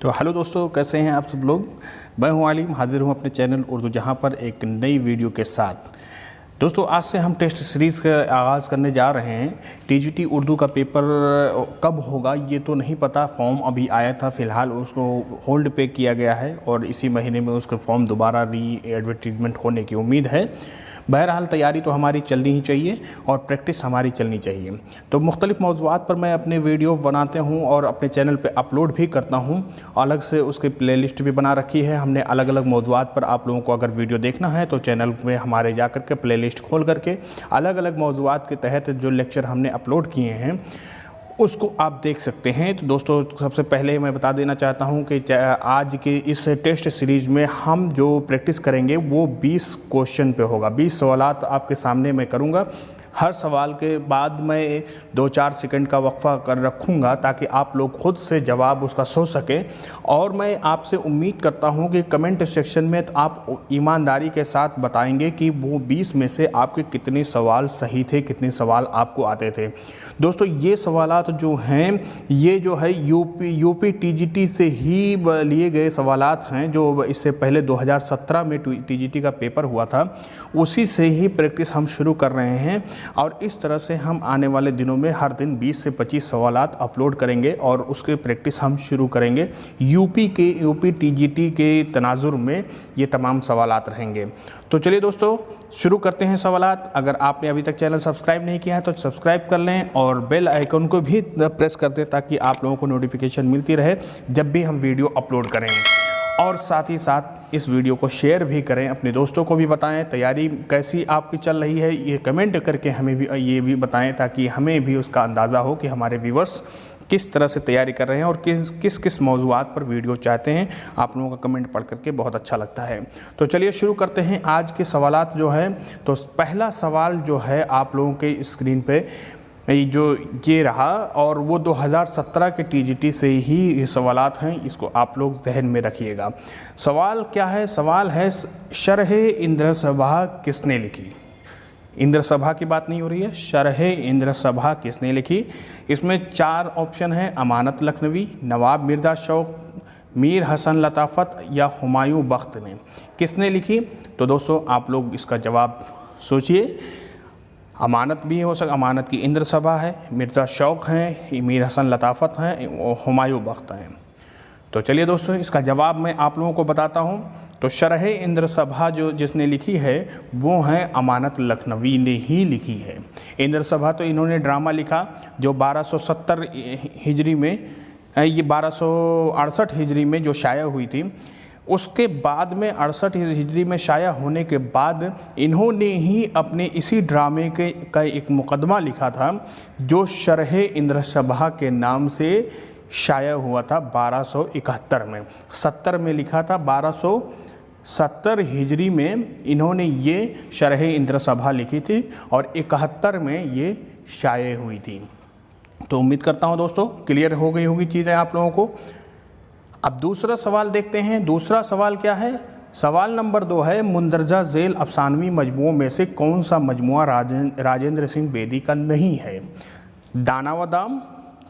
तो हेलो दोस्तों, कैसे हैं आप सब लोग। मैं हूं आलिम, हाजिर हूं अपने चैनल उर्दू जहां पर एक नई वीडियो के साथ। दोस्तों, आज से हम टेस्ट सीरीज़ का आगाज़ करने जा रहे हैं। टीजीटी उर्दू का पेपर कब होगा ये तो नहीं पता। फॉर्म अभी आया था, फ़िलहाल उसको होल्ड पे किया गया है और इसी महीने में उसका फॉर्म दोबारा री एडवर्टीजमेंट होने की उम्मीद है। बहरहाल तैयारी तो हमारी चलनी ही चाहिए और प्रैक्टिस हमारी चलनी चाहिए। तो मुख्तलिफ़ मौज़ूआत पर मैं अपने वीडियो बनाते हूँ और अपने चैनल पे अपलोड भी करता हूँ। अलग से उसकी प्लेलिस्ट भी बना रखी है हमने। अलग अलग मौज़ूआत पर आप लोगों को अगर वीडियो देखना है तो चैनल में हमारे जा कर के प्लेलिस्ट खोल करके अलग अलग मौज़ूआत के तहत जो लेक्चर हमने अपलोड किए हैं उसको आप देख सकते हैं। तो दोस्तों, सबसे पहले मैं बता देना चाहता हूं कि आज के इस टेस्ट सीरीज़ में हम जो प्रैक्टिस करेंगे वो 20 क्वेश्चन पे होगा। 20 सवालात आपके सामने मैं करूंगा। हर सवाल के बाद मैं 2-4 सेकंड का वक्फा कर रखूँगा ताकि आप लोग खुद से जवाब उसका सोच सकें। और मैं आपसे उम्मीद करता हूं कि कमेंट सेक्शन में तो आप ईमानदारी के साथ बताएंगे कि वो 20 में से आपके कितने सवाल सही थे, कितने सवाल आपको आते थे। दोस्तों, ये सवालात जो हैं ये जो है यूपी टीजीटी से ही लिए गए सवालात हैं। जो इससे पहले 2017 में टीजीटी का पेपर हुआ था उसी से ही प्रैक्टिस हम शुरू कर रहे हैं। और इस तरह से हम आने वाले दिनों में हर दिन 20 से 25 सवालात अपलोड करेंगे और उसके प्रैक्टिस हम शुरू करेंगे। यूपी टीजीटी के तनाजुर में ये तमाम सवालात रहेंगे। तो चलिए दोस्तों, शुरू करते हैं सवालात। अगर आपने अभी तक चैनल सब्सक्राइब नहीं किया है तो सब्सक्राइब कर लें और बेल आइकन को भी प्रेस कर दें ताकि आप लोगों को नोटिफिकेशन मिलती रहे जब भी हम वीडियो अपलोड करें। और साथ ही साथ इस वीडियो को शेयर भी करें, अपने दोस्तों को भी बताएं। तैयारी कैसी आपकी चल रही है ये कमेंट करके हमें भी ये भी बताएं ताकि हमें भी उसका अंदाज़ा हो कि हमारे व्यूवर्स किस तरह से तैयारी कर रहे हैं और किस मौज़ूआत पर वीडियो चाहते हैं। आप लोगों का कमेंट पढ़ करके बहुत अच्छा लगता है। तो चलिए शुरू करते हैं आज के सवालात जो है। तो पहला सवाल जो है आप लोगों के स्क्रीन पे जो ये रहा और वो 2017 के टीजीटी से ही ये सवालात हैं, इसको आप लोग जहन में रखिएगा। सवाल क्या है? सवाल है शरह इंद्रसभा किसने लिखी। इंद्रसभा की बात नहीं हो रही है, शरह इंद्रसभा किसने लिखी। इसमें 4 ऑप्शन हैं: अमानत लखनवी, नवाब मिर्ज़ा शौक, मीर हसन लताफ़त या हुमायूं बख्त ने। किसने लिखी? तो दोस्तों आप लोग इसका जवाब सोचिए। अमानत भी हो सकता, अमानत की इंद्रसभा है, मिर्ज़ा शौक हैं, मीर हसन लताफ़त हैं और हुमायूं बख्त हैं। तो चलिए दोस्तों, इसका जवाब मैं आप लोगों को बताता हूँ। तो शरह इंद्रसभा जो जिसने लिखी है वो है अमानत लखनवी ने ही लिखी है। इंद्रसभा तो इन्होंने ड्रामा लिखा जो 1270 हिजरी में, ये 1268 हिजरी में जो शाया हुई थी। उसके बाद में 68 हिजरी में शाया होने के बाद इन्होंने ही अपने इसी ड्रामे का एक मुकदमा लिखा था जो शरह इंद्रसभा के नाम से शाया हुआ था 1271 में। 70 में लिखा था, 1270 हिजरी में इन्होंने ये शरह इंद्रसभा लिखी थी और 71 में ये शाये हुई थी। तो उम्मीद करता हूँ दोस्तों क्लियर हो गई होगी चीज़ें आप लोगों को। अब दूसरा सवाल देखते हैं। दूसरा सवाल क्या है? सवाल नंबर 2 है मुंदरजा झेल अफसानवी मजमुओं में से कौन सा मजमुआ राजेंद्र सिंह बेदी का नहीं है। दाना व दाम,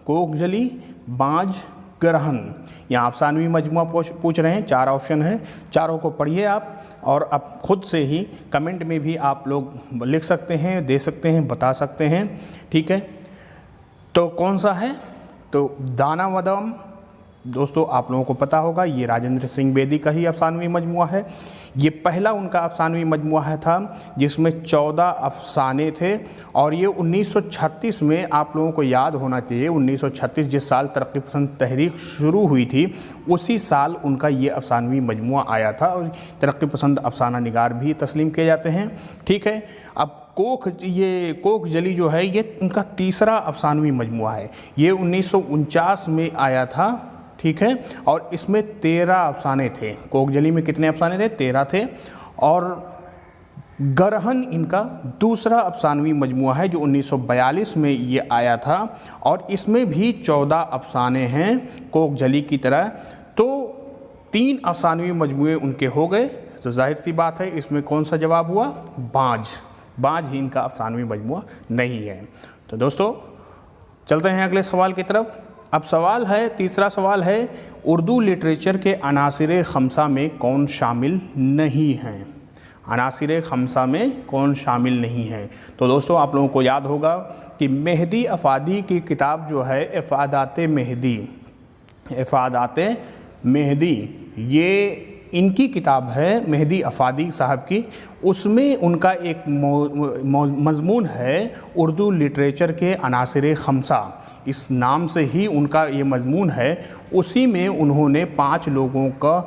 कोकजली, बाँझ, ग्रहण। यहाँ अफसानवी मजमुआ पूछ रहे हैं। 4 ऑप्शन हैं, चारों को पढ़िए आप और अब खुद से ही कमेंट में भी आप लोग लिख सकते हैं, दे सकते हैं, बता सकते हैं। ठीक है, तो कौन सा है? तो दाना व दाम दोस्तों आप लोगों को पता होगा ये राजेंद्र सिंह बेदी का ही अफसानवी मजमुआ है। ये पहला उनका अफसानवी मजमुआ है था जिसमें 14 अफसाने थे और ये 1936 में, आप लोगों को याद होना चाहिए, 1936 जिस साल तरक्की पसंद तहरीक शुरू हुई थी उसी साल उनका ये अफसानवी मजमुआ आया था और तरक्की पसंद अफसाना निगार भी तस्लीम किए जाते हैं। ठीक है, अब कोकजली जो है ये उनका तीसरा अफसानवी मजमुआ है। ये 1949 में आया था। ठीक है, और इसमें 13 अफसाने थे। कोकजली में कितने अफसाने थे? 13 थे। और ग्रहण इनका दूसरा अफसानवी मजमुआ है जो 1942 में ये आया था और इसमें भी 14 अफसाने हैं कोकजली की तरह। तो 3 अफसानवी मजमुए उनके हो गए। तो जाहिर सी बात है इसमें कौन सा जवाब हुआ? बाँझ ही इनका अफसानवी मजमुआ नहीं है। तो दोस्तों चलते हैं अगले सवाल की तरफ। अब सवाल है, तीसरा सवाल है, उर्दू लिटरेचर के अनासिर खमसा में कौन शामिल नहीं हैं? अनासिर खमसा में कौन शामिल नहीं है? तो दोस्तों आप लोगों को याद होगा कि मेहदी अफादी की किताब जो है इफ़ादात मेहदी, ये इनकी किताब है मेहदी अफादी साहब की। उसमें उनका एक मज़मून है उर्दू लिटरेचर के अनासिर खमसा, इस नाम से ही उनका ये मज़मून है। उसी में उन्होंने 5 लोगों का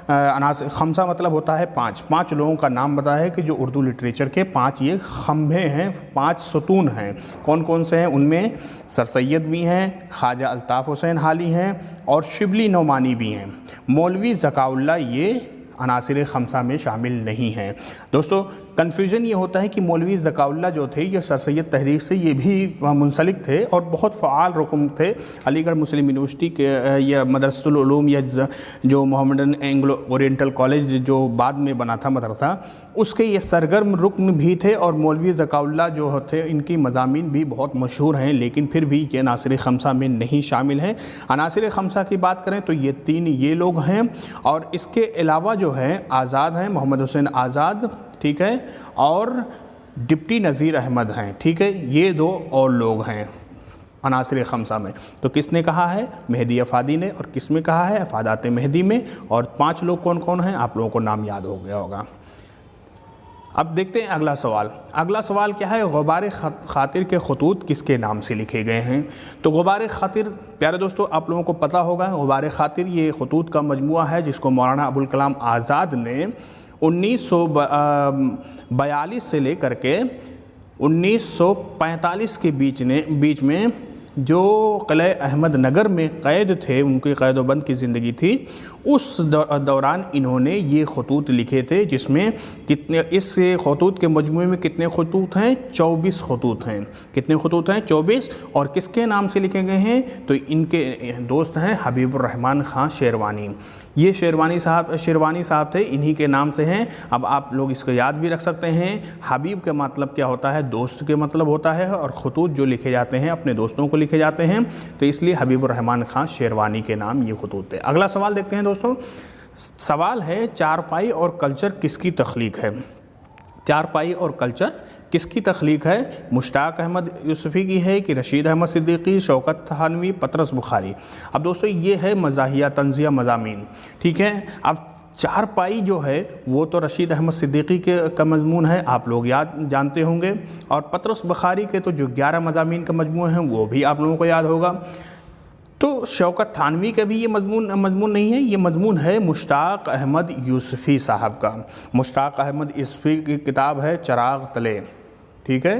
अनासिर खमसा मतलब होता है 5 लोगों का नाम बताया है कि जो उर्दू लिटरेचर के 5 ये खंभे हैं, 5 सतून हैं। कौन कौन से हैं? उनमें सर सैयद भी हैं, ख्वाजा अल्ताफ़ हुसैन हाली हैं और शिबली नौमानी भी हैं। मौलवी ज़काउल्लाह ये अनासिर खमसा में शामिल नहीं हैं। दोस्तों कन्फ्यूज़न ये होता है कि मौलवी ज़काउल्लाह जो थे ये सर सैयद तहरीक से ये भी मुंसलिक थे और बहुत फ़ाल रुकन थे। अलीगढ़ मुस्लिम यूनिवर्सिटी के या मदरसतुल उलूम या जो मोहम्मदन एंग्लो ओरिएंटल कॉलेज जो बाद में बना था मदरसा, उसके ये सरगर्म रुकन भी थे। और मौलवी ज़काउल्लाह जो थे इनकी मज़ामीन भी बहुत मशहूर हैं, लेकिन फिर भी ये अनासिर खमसा में नहीं शामिल हैं। अनासिर खमसा की बात करें तो ये 3 ये लोग हैं और इसके अलावा जो है आज़ाद हैं, मोहम्मद हुसैन आज़ाद, ठीक है, और डिप्टी नज़ीर अहमद हैं, ठीक है। ये 2 और लोग हैं अनासिर खमसा में। तो किसने कहा है? मेहदी अफादी ने। और किस में कहा है? अफादात मेहदी में। और 5 लोग कौन कौन हैं? आप लोगों को नाम याद हो गया होगा। अब देखते हैं अगला सवाल। अगला सवाल क्या है? गुबार खातिर के खतूत किसके नाम से लिखे गए हैं? तो गुबार खातिर, प्यारे दोस्तों आप लोगों को पता होगा, गुबार खातिर ये खतूत का मजमुआ है जिसको मौलाना अबुल कलाम आज़ाद ने 1942 से लेकर के 1945 के बीच में जो किले अहमद नगर में क़ैद थे, उनकी क़ैद-ओ-बंद की ज़िंदगी थी, उस दौरान इन्होंने ये खतूत लिखे थे, जिसमें कितने, इस खतूत के मजमूए में कितने खतूत हैं? 24 खतूत हैं। कितने खतूत हैं? 24। और किसके नाम से लिखे गए हैं? तो इनके दोस्त हैं हबीबुर्रहमान ख़ान शेरवानी। ये शेरवानी साहब थे, इन्हीं के नाम से हैं। अब आप लोग इसको याद भी रख सकते हैं। हबीब का मतलब क्या होता है? दोस्त के मतलब होता है। और खतूत जो लिखे जाते हैं अपने दोस्तों को लिखे जाते हैं, तो इसलिए हबीबुर्रहमान ख़ान शेरवानी के नाम ये खतूत थे। अगला सवाल देखते हैं दोस्तों। सवाल है, चारपाई और कल्चर किसकी तख्लीक है? चारपाई और कल्चर किसकी तख्लीक है? मुश्ताक अहमद यूसुफ़ी की है कि रशीद अहमद सिद्दीकी, शौकत थानवी, पतरस बुखारी? अब दोस्तों ये है मज़ाहिया तंज़िया मज़ामीन, ठीक है। अब चारपाई जो है वो तो रशीद अहमद सिद्दीकी का मजमून है, आप लोग जानते होंगे। और पतरस बुखारी के तो जो 11 मज़ामीन का मजमून है वो भी आप लोगों को याद होगा। तो शौकत थानवी का भी ये मजमून नहीं है, ये मजमून है मुश्ताक अहमद यूसुफ़ी साहब का। मुश्ताक अहमद यूसुफ़ी की किताब है चिराग तले, ठीक है।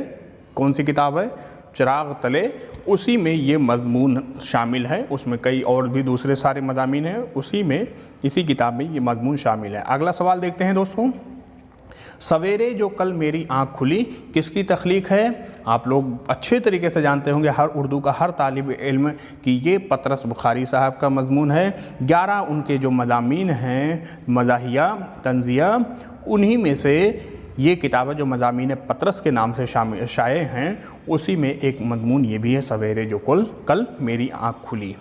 कौन सी किताब है? चिराग तले। उसी में ये मजमून शामिल है। उसमें कई और भी दूसरे सारे मज़ामीन हैं, उसी में इसी किताब में ये मजमून शामिल है। अगला सवाल देखते हैं दोस्तों। सवेरे जो कल मेरी आँख खुली किसकी तख्लीक है? आप लोग अच्छे तरीके से जानते होंगे, हर उर्दू का हर तालिब इल्म कि ये पतरस बुखारी साहब का मजमून है। 11 उनके जो मज़ामीन हैं मज़ाहिया तंज़िया, उन्हीं में से ये किताब जो मज़ामीन पतरस के नाम से शाये हैं, उसी में एक मजमून ये भी है, सवेरे जो कल मेरी आँख खुली।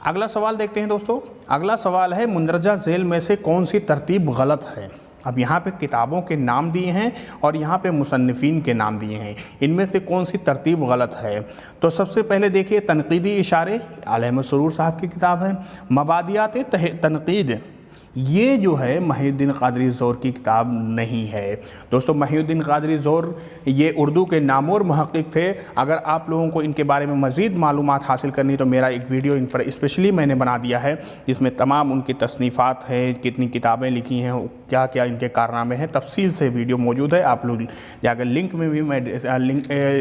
अगला सवाल देखते हैं दोस्तों। अगला सवाल है, मुंदरजा झेल में से कौन सी तरतीब गलत है? अब यहाँ पे किताबों के नाम दिए हैं और यहाँ पे मुसन्निफ़ीन के नाम दिए हैं, इनमें से कौन सी तरतीब गलत है? तो सबसे पहले देखिए, तनक़ीदी इशारे आले मसरूर साहब की किताब है। मबादियात तनक़ीद, ये जो है महिउद्दीन क़ादरी ज़ोर की किताब नहीं है। दोस्तों महिउद्दीन क़ादरी ज़ोर ये उर्दू के नामवर मुहक़्क़िक़ थे। अगर आप लोगों को इनके बारे में मज़ीद मालूमात हासिल करनी तो मेरा एक वीडियो इन पर स्पेशली मैंने बना दिया है, जिसमें तमाम उनकी तसनीफ़ात हैं, कितनी किताबें लिखी हैं, क्या क्या इनके कारनामे हैं, तफसील से वीडियो मौजूद है। आप लोग जाकर लिंक में भी मैं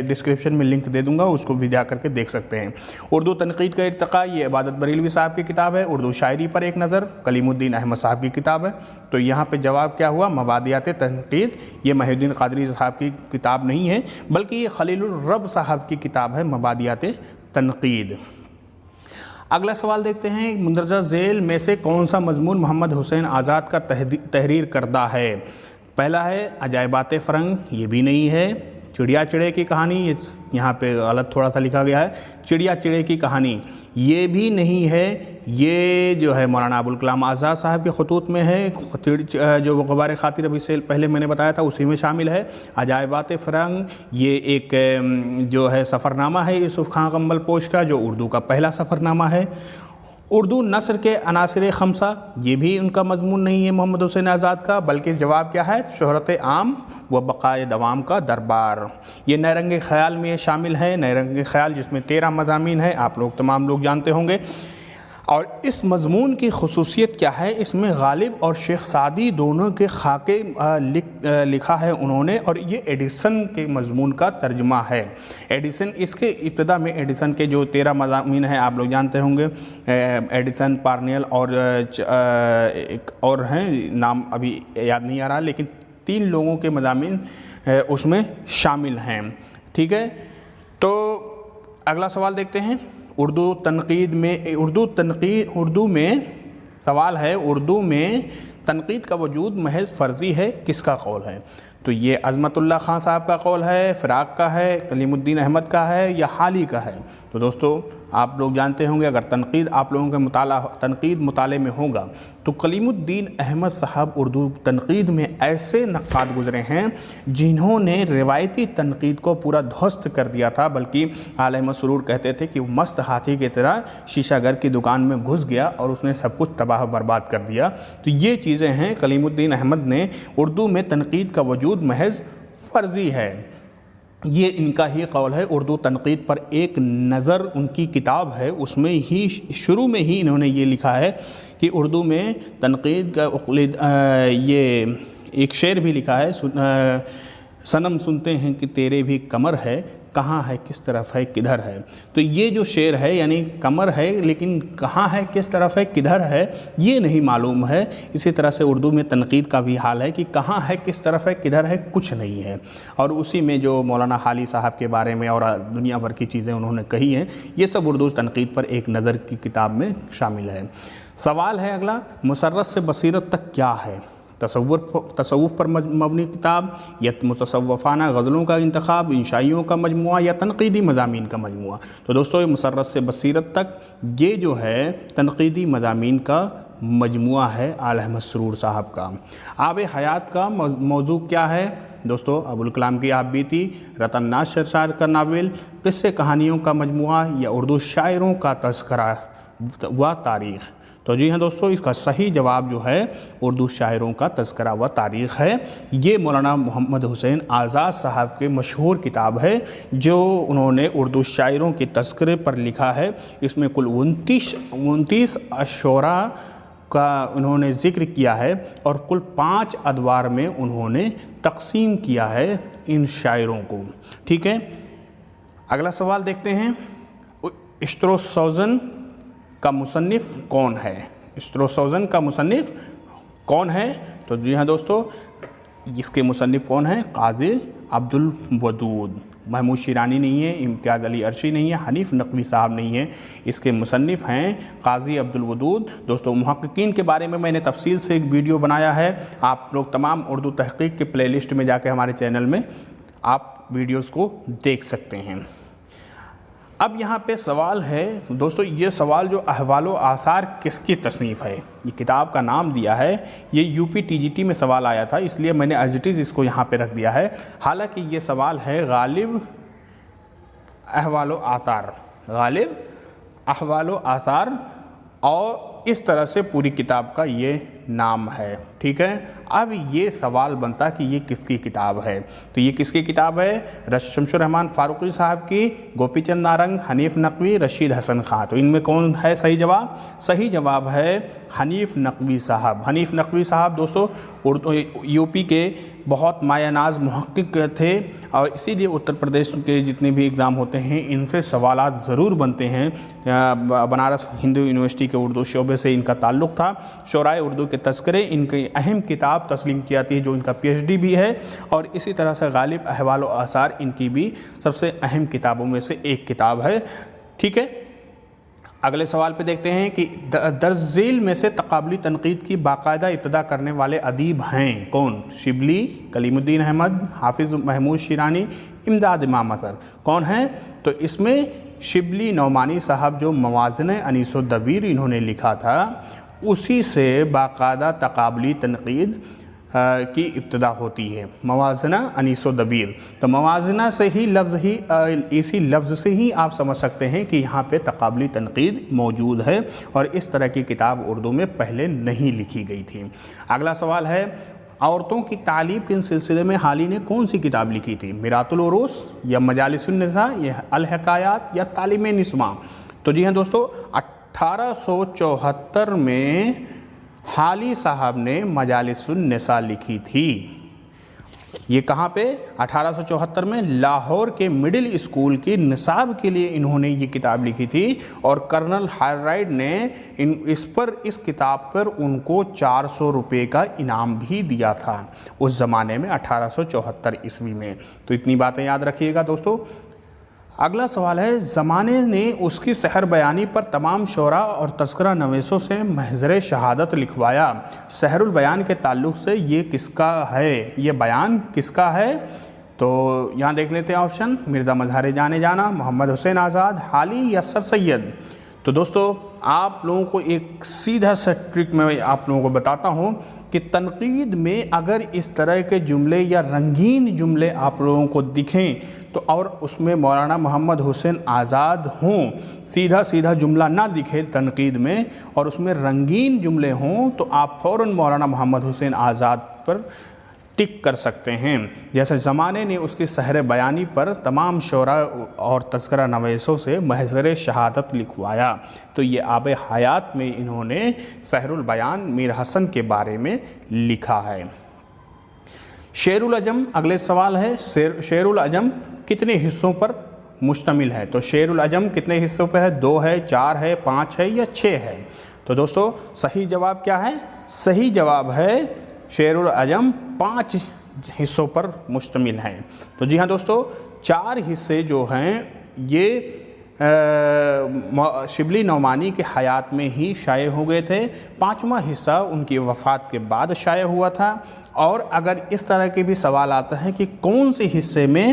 डिस्क्रिप्शन में लिंक दे दूँगा, उसको भी जा करके देख सकते हैं। उर्दू तनक़ीद का इर्तिक़ा, ये इबादत बरेलवी साहब की किताब है। उर्दू शायरी पर एक नज़र, कलीमुद्दीन अहमद साहब की किताब है। तो यहाँ पे जवाब क्या हुआ? मबादियात तनक़ीद ये महिउद्दीन क़ादरी साहब की किताब नहीं है, बल्कि ये खलीलुर रब साहब की किताब है, मबादियात तनक़ीद। अगला सवाल देखते हैं, मुंदरजा झेल में से कौन सा मजमून मोहम्मद हुसैन आज़ाद का तहरीर करदा है? पहला है अजायबात फ़रंग, ये भी नहीं है, चिड़िया चिड़े की कहानी, यहाँ पे गलत थोड़ा सा लिखा गया है, चिड़िया चिड़े की कहानी ये भी नहीं है। ये जो है मौलाना अबुल कलाम आज़ाद साहब के खतूत में है, जो ग़ुबार ख़ातिर अभी से पहले मैंने बताया था उसी में शामिल है। अजायबात फ़िरंग ये एक जो है सफ़रनामा है यूसुफ़ खां कंबल पोश का, जो उर्दू का पहला सफ़रनामा है। उर्दू नस्र के अनासर खमसा ये भी उनका मजमून नहीं है मोहम्मद हुसैन आज़ाद का, बल्कि जवाब क्या है, शोहरत आम व बक़ाए दवाम का दरबार। ये नए ख़याल में शामिल है, नए ख़याल जिसमें 13 मज़ामीन है, आप लोग तमाम लोग जानते होंगे। और इस मज़मून की ख़ुसूसियत क्या है, इसमें गालिब और शेख सादी दोनों के खाके लिखा है उन्होंने, और ये एडिसन के मज़मून का तर्जुमा है। एडिसन इसके इब्तिदा में एडिसन के जो 13 मज़ामीन हैं आप लोग जानते होंगे, एडिसन, पार्नियल और एक और हैं, नाम अभी याद नहीं आ रहा, लेकिन 3 लोगों के मज़ामीन उसमें शामिल हैं। ठीक है, तो अगला सवाल देखते हैं। उर्दू में सवाल है, उर्दू में तनकीद का वजूद महज फ़र्ज़ी है, किसका कौल है? तो ये अज़मतुल्लाह ख़ान साहब का कौल है, फ़िराक का है, कलीमुद्दीन अहमद का है, या हाली का है? तो दोस्तों आप लोग जानते होंगे, अगर तनकीद आप लोगों के तनकीद मुताले में होगा तो कलीमुद्दीन अहमद साहब उर्दू तनकीद में ऐसे नक्काद गुज़रे हैं जिन्होंने रिवायती तनकीद को पूरा ध्वस्त कर दिया था। बल्कि आला मसरूर कहते थे कि वो मस्त हाथी की तरह शीशागर की दुकान में घुस गया और उसने सब कुछ तबाह बर्बाद कर दिया। तो ये चीज़ें हैं, कलीमुद्दीन अहमद ने उर्दू में तनकीद का वजूद महज फ़र्ज़ी है, ये इनका ही कौल है। उर्दू तनकीद पर एक नज़र उनकी किताब है, उसमें ही शुरू में ही इन्होंने ये लिखा है कि उर्दू में तनकीद का ये एक शेर भी लिखा है, सनम सुनते हैं कि तेरे भी कमर है, कहाँ है किस तरफ है किधर है। तो ये जो शेर है, यानी कमर है लेकिन कहाँ है किस तरफ है किधर है ये नहीं मालूम है। इसी तरह से उर्दू में तनकीद का भी हाल है कि कहाँ है किस तरफ है किधर है कुछ नहीं है। और उसी में जो मौलाना हाली साहब के बारे में और दुनिया भर की चीज़ें उन्होंने कही हैं, ये सब उर्दू तनकीद पर एक नज़र की किताब में शामिल है। सवाल है अगला, मुसर्रत से बसीरत तक क्या है? तसव्वुफ़ पर मबनी किताब, या मुतसव्वफ़ाना गज़लों का इंतखाब, इंशाइयों का मजमुआ, या तनक़ीदी मज़ामीन का मजमुआ? तो दोस्तों ये मुसर्रत से बसीरत तक ये जो है तनक़ीदी मज़ामीन का मजमुआ है आला अहमद सरूर साहब का। आब हयात का मौजू क्या है? दोस्तों अबुल कलाम की आप बीती, रतन नाज सरसार का नावल, किस्से कहानियों का मजमुआ, या उर्दू शायरों का तज़किरा व तारीख़? तो जी हाँ दोस्तों, इसका सही जवाब जो है उर्दू शायरों का तज़किरा व तारीख़ है। ये मौलाना मोहम्मद हुसैन आज़ाद साहब के मशहूर किताब है जो उन्होंने उर्दू शायरों के तज़किरे पर लिखा है। इसमें कुल 29 अशोरा का उन्होंने ज़िक्र किया है और कुल 5 अदवार में उन्होंने तक़सीम किया है इन शायरों को। ठीक है, अगला सवाल देखते हैं। इश्तरोसौज़न का मुसन्निफ़ कौन है? इश्तरोसौज़न का मुसन्निफ़ कौन है? तो जी हाँ दोस्तों, इसके मुसन्निफ़ कौन है? काज़ी अब्दुल वदूद। महमूद शिरानी नहीं है, इम्तियाज़ अली अर्शी नहीं है, हनीफ़ नकवी साहब नहीं है, इसके मुसन्निफ़ हैं काज़ी अब्दुल वदूद। दोस्तों मुहक्किकीन के बारे में मैंने तफसील से एक वीडियो बनाया है, आप लोग तमाम उर्दू तहक़ीक़ के प्लेलिस्ट में जाके हमारे चैनल में आप वीडियोज़ को देख सकते हैं। अब यहाँ पे सवाल है दोस्तों, ये सवाल जो अहवाल व आसार किसकी तसनीफ़ है, ये किताब का नाम दिया है, ये यूपी टीजीटी में सवाल आया था, इसलिए मैंने एज इट इज़ इसको यहाँ पे रख दिया है। हालांकि ये सवाल है गालिब अहवाल व आसार, गालिब अहवाल व आसार, और इस तरह से पूरी किताब का ये नाम है। ठीक है, अब ये सवाल बनता कि ये किसकी किताब है? तो ये किसकी किताब है? शमशुर रहमान फारूकी साहब की, गोपीचंद नारंग, हनीफ़ नकवी, रशीद हसन खां। तो इनमें कौन है सही जवाब? सही जवाब है हनीफ़ नकवी साहब। हनीफ़ नकवी साहब दोस्तों यूपी के बहुत मायानाज मुहक्किक थे और इसीलिए उत्तर प्रदेश के जितने भी एग्ज़ाम होते हैं इनसे सवालात ज़रूर बनते हैं। बनारस हिंदू यूनिवर्सिटी के उर्दू शोबे से इनका ताल्लुक़ था। शोराए उर्दू के तज़किरे इनकी अहम किताब तस्लीम की जाती है जो इनका PhD भी है, और इसी तरह से गालिब अहवाल व आसार इनकी भी सबसे अहम किताबों में से एक किताब है। ठीक है, अगले सवाल पे देखते हैं कि दर्ज झेल में से तकाबली तनकीद की बाकायदा इब्तदा करने वाले अदीब हैं कौन? शिबली, कलीमुद्दीन अहमद, हाफिज़ महमूद शिरानी, इमदाद इमाम असर। कौन हैं? तो इसमें शिबली नौमानी साहब जो मवाज़िन अनीसुद्दबीर इन्होंने लिखा था, उसी से बाकायदा तकाबली तनकीद की इब्तदा होती है। मवाज़ना अनीसुद्दबीर, तो मवाज़ना से ही इसी लफ्ज़ से ही आप समझ सकते हैं कि यहाँ पे तकाबली तनकीद मौजूद है और इस तरह की किताब उर्दू में पहले नहीं लिखी गई थी। अगला सवाल है, औरतों की तालीम के सिलसिले में हाली ने कौन सी किताब लिखी थी? मिरातुल उरूस या मजालिसुन निसा या अल हिकायात या तालीम निस्वा? तो जी हाँ दोस्तों, 1874 में हाली साहब ने मजालिसुन निसा लिखी थी। ये कहाँ पे? 1874 में लाहौर के मिडिल स्कूल की निसाब के लिए इन्होंने ये किताब लिखी थी और कर्नल हायराइड ने इस किताब पर उनको 400 रुपये का इनाम भी दिया था उस ज़माने में, 1874 ईस्वी में। तो इतनी बातें याद रखिएगा दोस्तों। अगला सवाल है, ज़माने ने उसकी सहर बयानी पर तमाम शोरा और तज़किरा नवीसों से महज़र शहादत लिखवाया। सहरुल बयान के ताल्लुक़ से ये किसका है? ये बयान किसका है? तो यहाँ देख लेते हैं ऑप्शन, मिर्ज़ा मज़हर जाने जाना, मोहम्मद हुसैन आज़ाद, हाली या सर सैयद। तो दोस्तों आप लोगों को एक सीधा सा ट्रिक मैं आप लोगों को बताता हूँ कि तनकीद में अगर इस तरह के जुमले या रंगीन जुमले आप लोगों को दिखें तो और उसमें मौलाना मोहम्मद हुसैन आज़ाद हों, सीधा सीधा जुमला ना दिखे तनकीद में और उसमें रंगीन जुमले हों, तो आप फ़ौरन मौलाना मोहम्मद हुसैन आज़ाद पर टिक कर सकते हैं। जैसे ज़माने ने उसकी सहर बयानी पर तमाम शोरा और तज़किरा नवीसों से महज़र शहादत लिखवाया। तो ये आब हयात में इन्होंने सहरुल बयान मीर हसन के बारे में लिखा है। शेरुल अजम, अगले सवाल है, शेरुल अजम कितने हिस्सों पर मुश्तमिल है? तो शेरुल अजम कितने हिस्सों पर है? 2 है, 4 है, 5 है या 6 है? तो दोस्तों सही जवाब क्या है? सही जवाब है शेरुल अजम 5 हिस्सों पर मुश्तमिल हैं। तो जी हाँ दोस्तों, 4 हिस्से जो हैं ये शिबली नौमानी के हयात में ही शाये हो गए थे। 5वां हिस्सा उनकी वफ़ात के बाद शाये हुआ था। और अगर इस तरह के भी सवाल आता है कि कौन से हिस्से में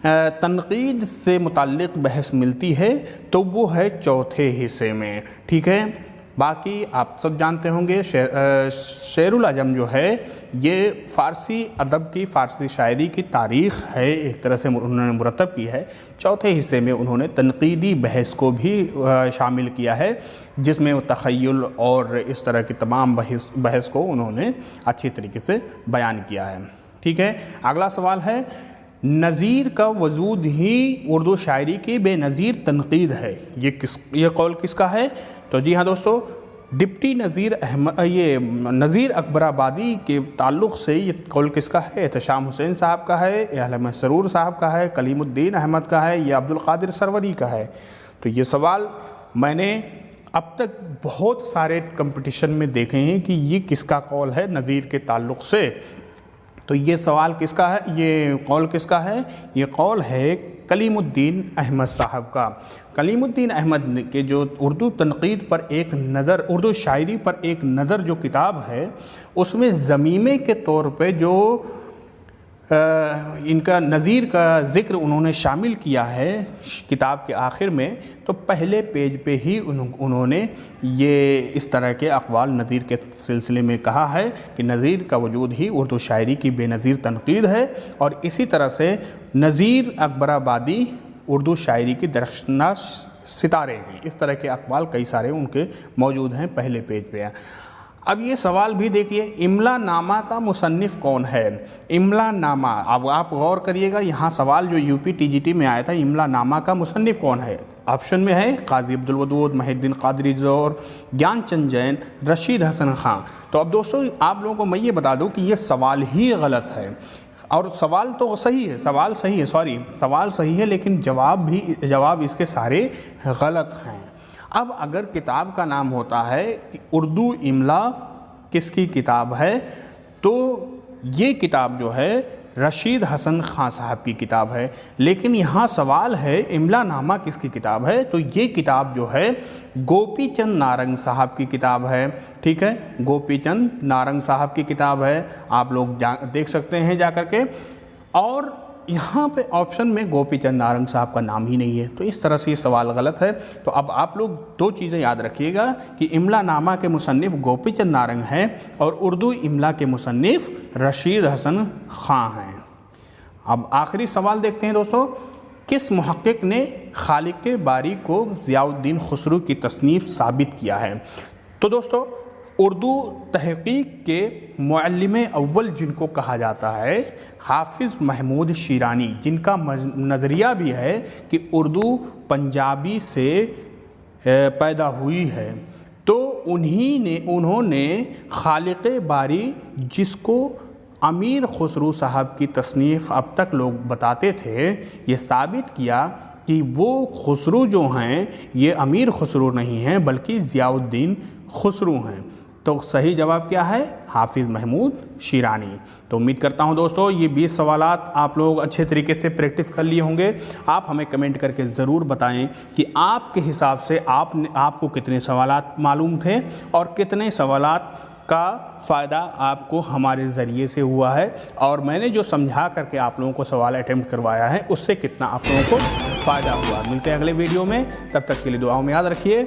तनकीद से मुताल्लिक़ बहस मिलती है, तो वो है चौथे हिस्से में। ठीक है, बाकी आप सब जानते होंगे शेरुल अजम जो है ये फ़ारसी अदब की, फ़ारसी शायरी की तारीख़ है, एक तरह से उन्होंने मुरतब की है। चौथे हिस्से में उन्होंने तनकीदी बहस को भी शामिल किया है, जिसमें वो तख़य्युल और इस तरह की तमाम बहस को उन्होंने अच्छी तरीके से बयान किया है। ठीक है, अगला सवाल है, नज़ीर का वजूद ही उर्दू शायरी की बेनज़ीर तनकीद है। ये कौल किसका है? तो जी हाँ दोस्तों, डिप्टी नज़ीर अहमद, ये नज़ीर अकबराबादी के ताल्लुक़ से ये कौल किसका है? एहतशाम हुसैन साहब का है, अहले मसरूर साहब का है, कलीमुद्दीन अहमद का है या अब्दुल क़ादिर सरवरी का है? तो ये सवाल मैंने अब तक बहुत सारे कंपटीशन में देखे हैं कि ये किसका कौल है नज़ीर के ताल्लुक़ से। तो ये सवाल किसका है? ये कौल किसका है? ये कौल है कलीमुद्दीन अहमद साहब का। कलीमुद्दीन अहमद के जो उर्दू तनकीद पर एक नज़र, उर्दू शायरी पर एक नज़र जो किताब है, उसमें ज़मीमे के तौर पे जो इनका नज़ीर का ज़िक्र उन्होंने शामिल किया है किताब के आखिर में, तो पहले पेज पे ही उन्होंने ये इस तरह के अक़वाल नज़ीर के सिलसिले में कहा है कि नज़ीर का वजूद ही उर्दू शायरी की बेनज़ीर तनकीद है और इसी तरह से नज़ीर अकबराबादी उर्दू शायरी की दरख्शां सितारे हैं। इस तरह के अक़वाल कई सारे उनके मौजूद हैं पहले पेज पे। अब ये सवाल भी देखिए, इमला नामा का मुसन्निफ़ कौन है? इमला नामा, अब आप गौर करिएगा, यहाँ सवाल जो यूपी टीजीटी में आया था, इमला नामा का मुसन्निफ़ कौन है? ऑप्शन में है काजी अब्दुल वदूद, महिउद्दीन क़ादरी ज़ौर, ज्ञानचंद जैन, रशीद हसन ख़ां। तो अब दोस्तों आप लोगों को मैं ये बता दूँ कि ये सवाल ही गलत है। और सवाल तो सही है, सवाल सही है, लेकिन जवाब इसके सारे गलत हैं। अब अगर किताब का नाम होता है कि उर्दू इमला किसकी किताब है, तो ये किताब जो है रशीद हसन खां साहब की किताब है। लेकिन यहाँ सवाल है इमला नामा किसकी किताब है, तो ये किताब जो है गोपी चंद नारंग साहब की किताब है। ठीक है, गोपी चंद नारंग साहब की किताब है, आप लोग देख सकते हैं जा कर के। और यहाँ पे ऑप्शन में गोपी चंद नारंग साहब का नाम ही नहीं है, तो इस तरह से ये सवाल गलत है। तो अब आप लोग दो चीज़ें याद रखिएगा कि इमला नामा के मुसन्निफ़ गोपी चंद नारंग हैं और उर्दू इमला के मुसन्निफ़ रशीद हसन खां हैं। अब आखिरी सवाल देखते हैं दोस्तों, किस मुहक्किक ने खालिक बारी को ज़ियाउद्दीन खुसरू की तसनीफ़ साबित किया है। तो दोस्तों उर्दू तहक़ीक़ के मुअल्लिम अव्वल जिनको कहा जाता है हाफिज़ महमूद शीरानी, जिनका नज़रिया भी है कि उर्दू पंजाबी से पैदा हुई है, तो उन्होंने खालिक बारी, जिसको अमीर खुसरू साहब की तसनीफ़ अब तक लोग बताते थे, ये साबित किया कि वो खुसरू जो हैं ये अमीर खुसरू नहीं हैं बल्कि ज़ियाउद्दीन खुसरू हैं। तो सही जवाब क्या है, हाफिज़ महमूद शीरानी। तो उम्मीद करता हूं दोस्तों ये 20 सवालात आप लोग अच्छे तरीके से प्रैक्टिस कर लिए होंगे। आप हमें कमेंट करके ज़रूर बताएं कि आपके हिसाब से आपको कितने सवालात मालूम थे और कितने सवालात का फ़ायदा आपको हमारे ज़रिए से हुआ है, और मैंने जो समझा करके आप लोगों को सवाल अटेम्प्ट करवाया है उससे कितना आप लोगों को फ़ायदा हुआ। मिलते हैं अगले वीडियो में, तब तक के लिए दुआओं में याद रखिए।